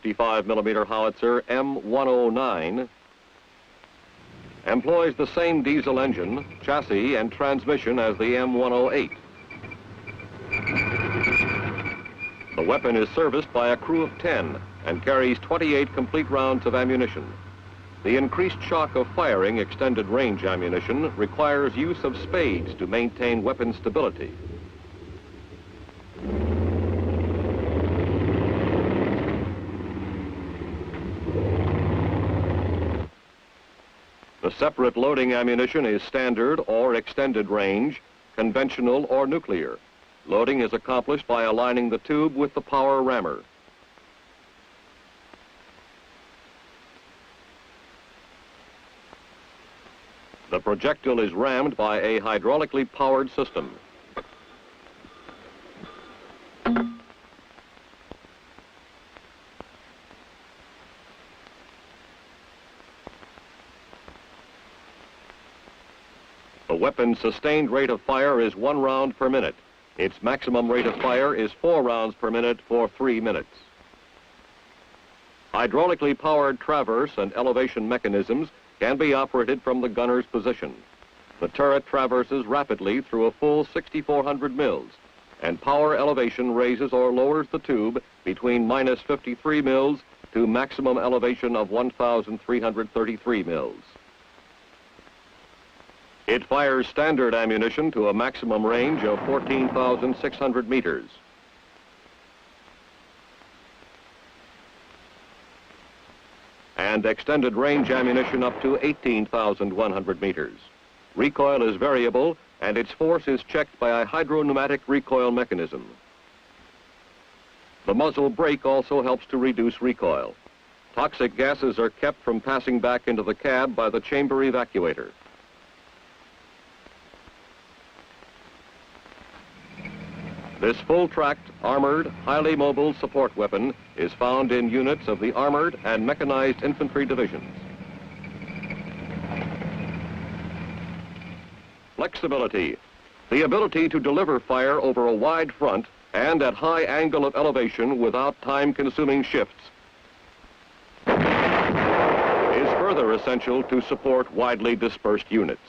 55mm howitzer M109 employs the same diesel engine, chassis, and transmission as the M108. The weapon is serviced by a crew of 10 and carries 28 complete rounds of ammunition. The increased shock of firing extended range ammunition requires use of spades to maintain weapon stability. The separate loading ammunition is standard or extended range, conventional or nuclear. Loading is accomplished by aligning the tube with the power rammer. The projectile is rammed by a hydraulically powered system. The weapon's sustained rate of fire is 1 round per minute. Its maximum rate of fire is 4 rounds per minute for 3 minutes. Hydraulically powered traverse and elevation mechanisms can be operated from the gunner's position. The turret traverses rapidly through a full 6,400 mils, and power elevation raises or lowers the tube between minus 53 mils to maximum elevation of 1,333 mils. It fires standard ammunition to a maximum range of 14,600 meters. And extended range ammunition up to 18,100 meters. Recoil is variable, and its force is checked by a hydropneumatic recoil mechanism. The muzzle brake also helps to reduce recoil. Toxic gases are kept from passing back into the cab by the chamber evacuator. This full-tracked, armored, highly mobile support weapon is found in units of the Armored and Mechanized Infantry Divisions. Flexibility, the ability to deliver fire over a wide front and at high angle of elevation without time-consuming shifts, is further essential to support widely dispersed units.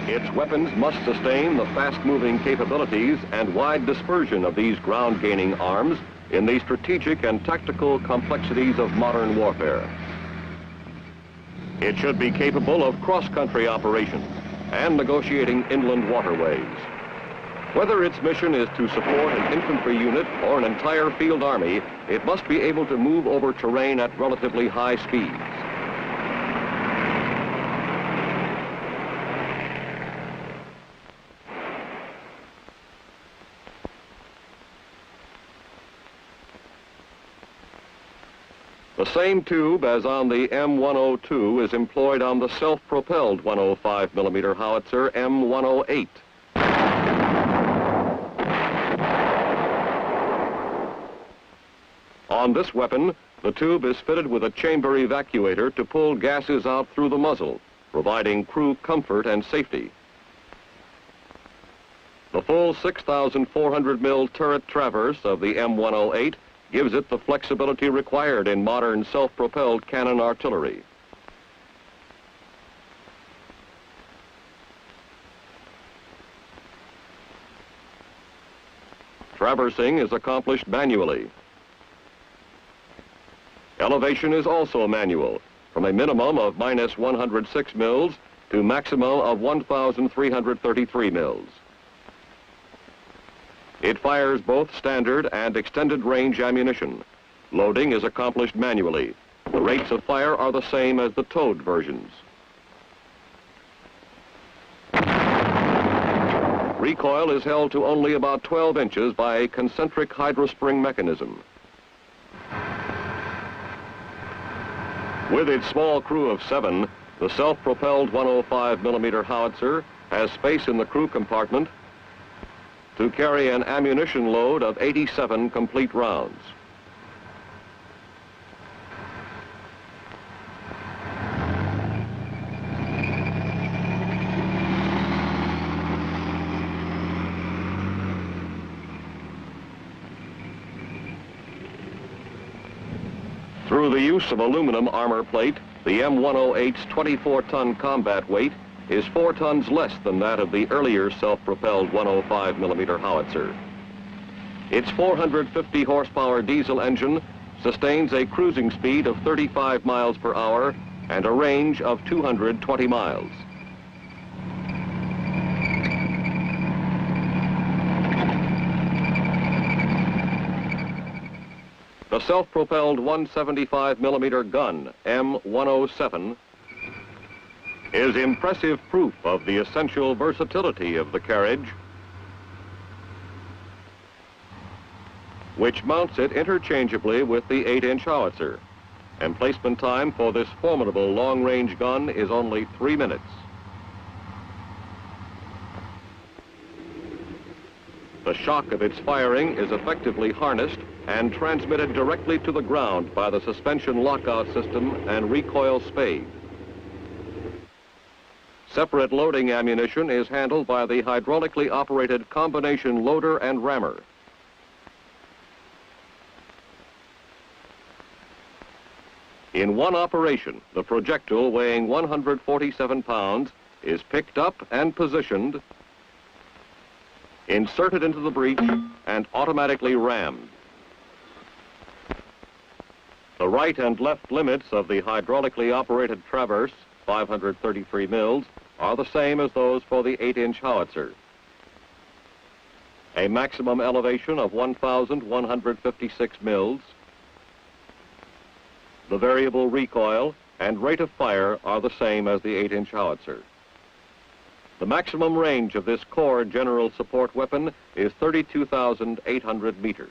Its weapons must sustain the fast-moving capabilities and wide dispersion of these ground-gaining arms in the strategic and tactical complexities of modern warfare. It should be capable of cross-country operations and negotiating inland waterways. Whether its mission is to support an infantry unit or an entire field army, it must be able to move over terrain at relatively high speeds. The same tube as on the M102 is employed on the self-propelled 105mm howitzer M108. On this weapon, the tube is fitted with a chamber evacuator to pull gases out through the muzzle, providing crew comfort and safety. The full 6,400 mil turret traverse of the M108 gives it the flexibility required in modern self-propelled cannon artillery. Traversing is accomplished manually. Elevation is also manual, from a minimum of minus 106 mils to maximum of 1,333 mils. It fires both standard and extended range ammunition. Loading is accomplished manually. The rates of fire are the same as the towed versions. Recoil is held to only about 12 inches by a concentric hydrospring mechanism. With its small crew of 7, the self-propelled 105mm howitzer has space in the crew compartment to carry an ammunition load of 87 complete rounds. Through the use of aluminum armor plate, the M108's 24-ton combat weight is 4 tons less than that of the earlier self-propelled 105mm howitzer. Its 450 horsepower diesel engine sustains a cruising speed of 35 miles per hour and a range of 220 miles. The self-propelled 175mm gun, M107, is impressive proof of the essential versatility of the carriage, which mounts it interchangeably with the 8-inch howitzer. Emplacement time for this formidable long-range gun is only 3 minutes. The shock of its firing is effectively harnessed and transmitted directly to the ground by the suspension lockout system and recoil spade. Separate loading ammunition is handled by the hydraulically operated combination loader and rammer. In one operation, the projectile weighing 147 pounds is picked up and positioned, inserted into the breech, and automatically rammed. The right and left limits of the hydraulically operated traverse, 533 mils, are the same as those for the 8-inch howitzer. A maximum elevation of 1,156 mils. The variable recoil and rate of fire are the same as the 8-inch howitzer. The maximum range of this core general support weapon is 32,800 meters.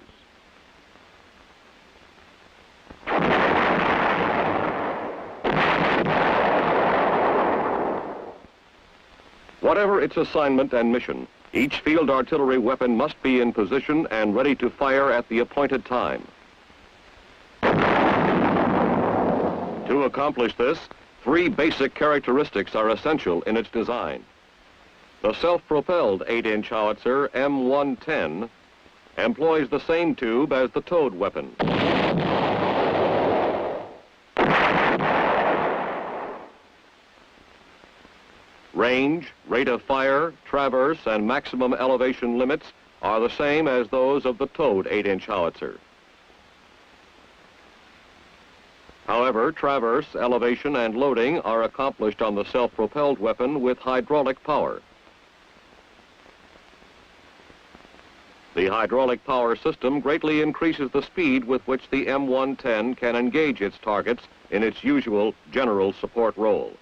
Whatever its assignment and mission, each field artillery weapon must be in position and ready to fire at the appointed time. To accomplish this, 3 basic characteristics are essential in its design. The self-propelled 8-inch howitzer M110 employs the same tube as the towed weapon. Range, rate of fire, traverse, and maximum elevation limits are the same as those of the towed 8-inch howitzer. However, traverse, elevation, and loading are accomplished on the self-propelled weapon with hydraulic power. The hydraulic power system greatly increases the speed with which the M110 can engage its targets in its usual general support role.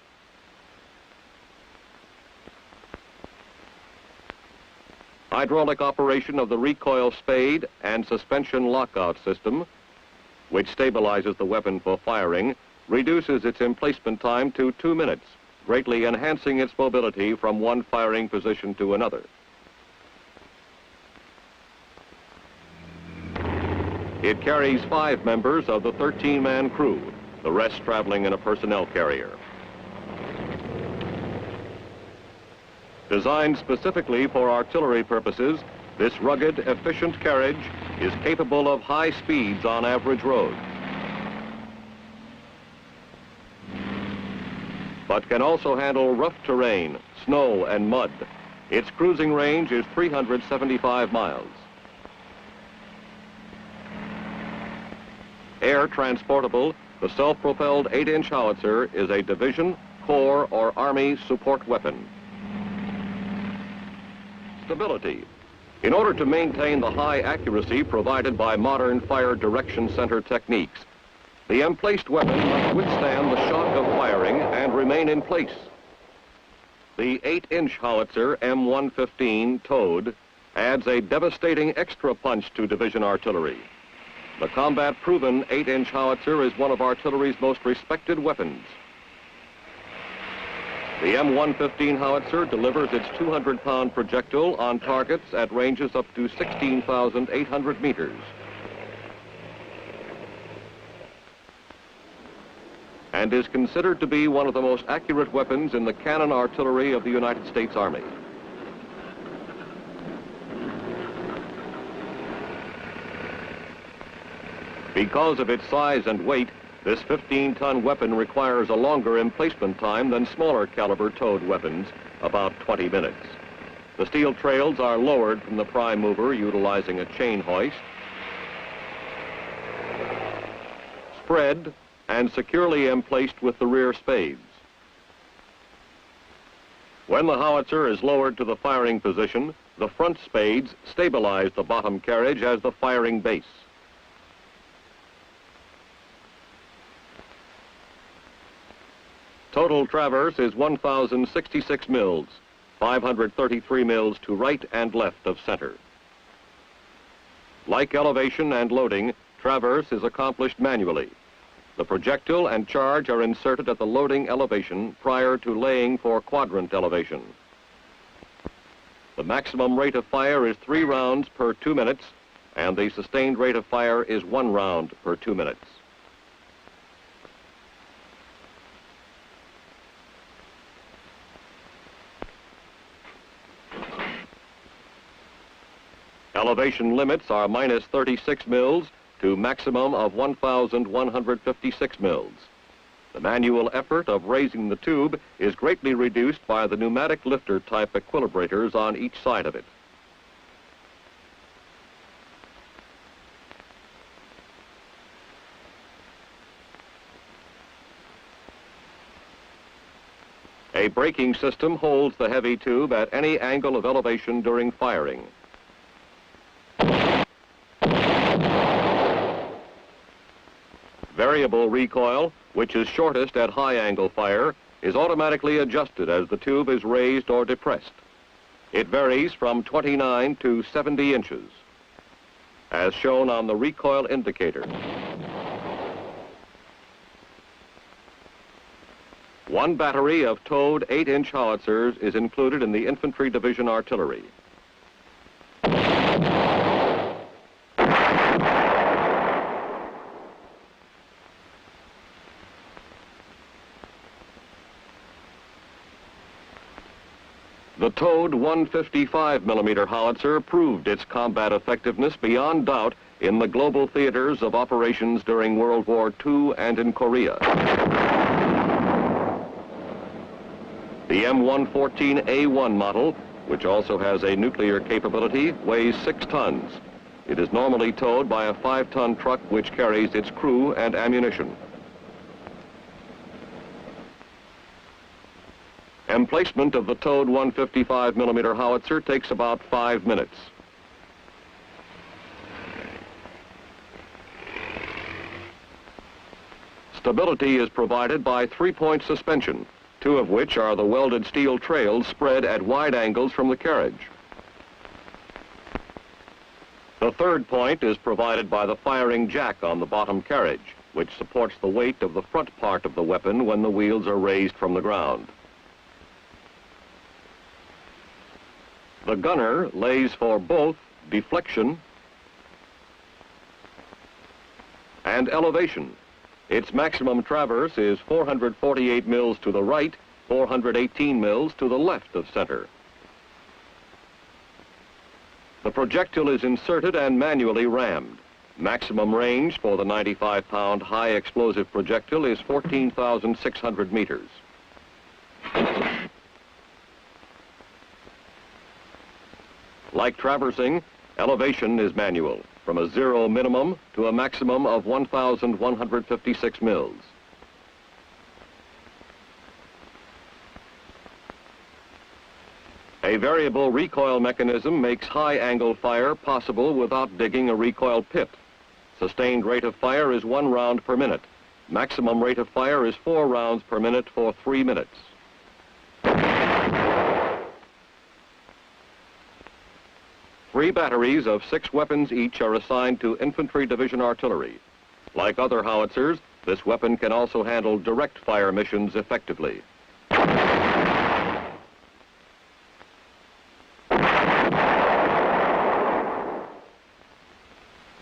Hydraulic operation of the recoil spade and suspension lockout system, which stabilizes the weapon for firing, reduces its emplacement time to 2 minutes, greatly enhancing its mobility from one firing position to another. It carries 5 members of the 13-man crew, the rest traveling in a personnel carrier. Designed specifically for artillery purposes, this rugged, efficient carriage is capable of high speeds on average roads, but can also handle rough terrain, snow, and mud. Its cruising range is 375 miles. Air transportable, the self-propelled 8-inch howitzer is a division, corps, or army support weapon. Stability. In order to maintain the high accuracy provided by modern fire direction center techniques, the emplaced weapon must withstand the shock of firing and remain in place. The 8-inch howitzer M115 towed adds a devastating extra punch to division artillery. The combat-proven 8-inch howitzer is one of artillery's most respected weapons. The M115 howitzer delivers its 200-pound projectile on targets at ranges up to 16,800 meters. And is considered to be one of the most accurate weapons in the cannon artillery of the United States Army. Because of its size and weight, This 15-ton weapon requires a longer emplacement time than smaller caliber towed weapons, about 20 minutes. The steel trails are lowered from the prime mover utilizing a chain hoist, spread, and securely emplaced with the rear spades. When the howitzer is lowered to the firing position, the front spades stabilize the bottom carriage as the firing base. Total traverse is 1,066 mils, 533 mils to right and left of center. Like elevation and loading, traverse is accomplished manually. The projectile and charge are inserted at the loading elevation prior to laying for quadrant elevation. The maximum rate of fire is 3 rounds per 2 minutes, and the sustained rate of fire is 1 round per 2 minutes. Elevation limits are minus 36 mils to maximum of 1,156 mils. The manual effort of raising the tube is greatly reduced by the pneumatic lifter type equilibrators on each side of it. A braking system holds the heavy tube at any angle of elevation during firing. Variable recoil, which is shortest at high angle fire, is automatically adjusted as the tube is raised or depressed. It varies from 29 to 70 inches, as shown on the recoil indicator. One battery of towed 8-inch howitzers is included in the Infantry Division artillery. The towed 155mm howitzer proved its combat effectiveness beyond doubt in the global theaters of operations during World War II and in Korea. The M114A1 model, which also has a nuclear capability, weighs 6 tons. It is normally towed by a 5-ton truck which carries its crew and ammunition. Emplacement of the towed 155mm howitzer takes about 5 minutes. Stability is provided by 3-point suspension, 2 of which are the welded steel trails spread at wide angles from the carriage. The 3rd point is provided by the firing jack on the bottom carriage, which supports the weight of the front part of the weapon when the wheels are raised from the ground. The gunner lays for both deflection and elevation. Its maximum traverse is 448 mils to the right, 418 mils to the left of center. The projectile is inserted and manually rammed. Maximum range for the 95-pound high explosive projectile is 14,600 meters. Like traversing, elevation is manual, from a 0 minimum to a maximum of 1,156 mils. A variable recoil mechanism makes high-angle fire possible without digging a recoil pit. Sustained rate of fire is 1 round per minute. Maximum rate of fire is 4 rounds per minute for 3 minutes. Three batteries of 6 weapons each are assigned to Infantry Division artillery. Like other howitzers, this weapon can also handle direct fire missions effectively.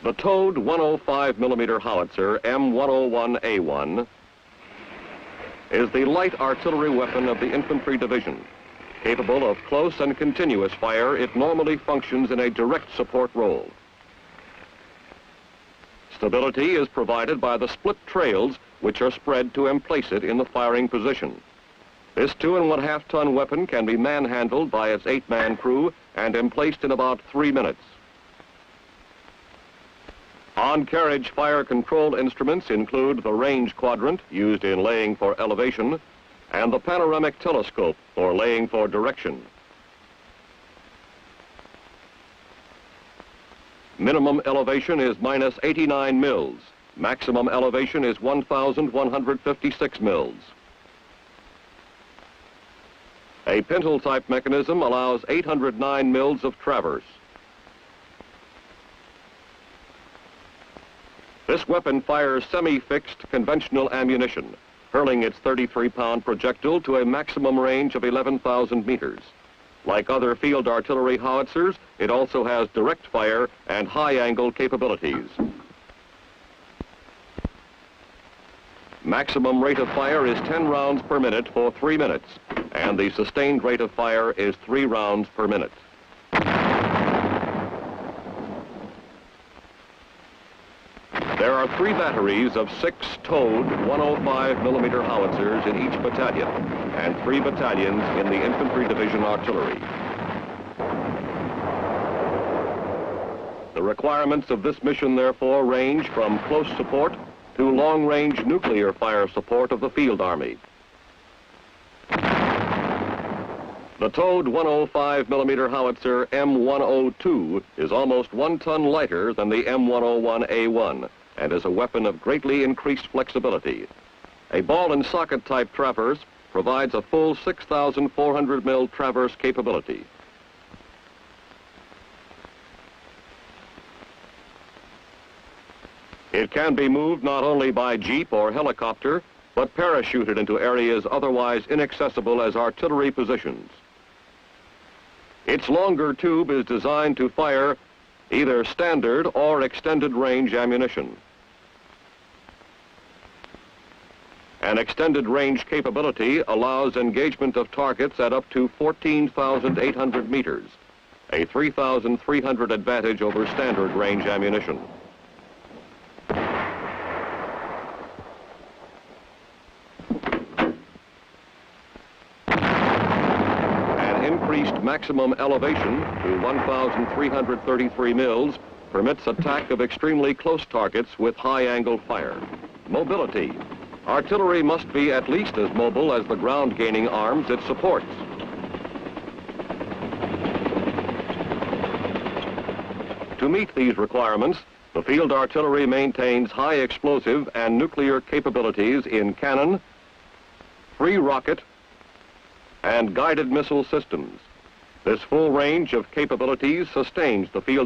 The towed 105mm howitzer M101A1 is the light artillery weapon of the Infantry Division. Capable of close and continuous fire, it normally functions in a direct support role. Stability is provided by the split trails which are spread to emplace it in the firing position. This 2.5-ton weapon can be manhandled by its 8-man crew and emplaced in about 3 minutes. On-carriage fire control instruments include the range quadrant, used in laying for elevation, and the panoramic telescope, for laying for direction. Minimum elevation is minus 89 mils. Maximum elevation is 1,156 mils. A pintle-type mechanism allows 809 mils of traverse. This weapon fires semi-fixed conventional ammunition, hurling its 33-pound projectile to a maximum range of 11,000 meters. Like other field artillery howitzers, it also has direct fire and high-angle capabilities. Maximum rate of fire is 10 rounds per minute for 3 minutes, and the sustained rate of fire is 3 rounds per minute. There are 3 batteries of 6 towed 105mm howitzers in each battalion, and 3 battalions in the Infantry Division Artillery. The requirements of this mission, therefore, range from close support to long-range nuclear fire support of the Field Army. The towed 105mm howitzer M102 is almost 1 ton lighter than the M101A1 and is a weapon of greatly increased flexibility. A ball and socket type traverse provides a full 6,400 mil traverse capability. It can be moved not only by jeep or helicopter, but parachuted into areas otherwise inaccessible as artillery positions. Its longer tube is designed to fire either standard or extended range ammunition. An extended range capability allows engagement of targets at up to 14,800 meters, a 3,300 advantage over standard range ammunition. Increased maximum elevation to 1,333 mils permits attack of extremely close targets with high-angle fire. Mobility. Artillery must be at least as mobile as the ground-gaining arms it supports. To meet these requirements, the field artillery maintains high explosive and nuclear capabilities in cannon, free rocket, and guided missile systems. This full range of capabilities sustains the field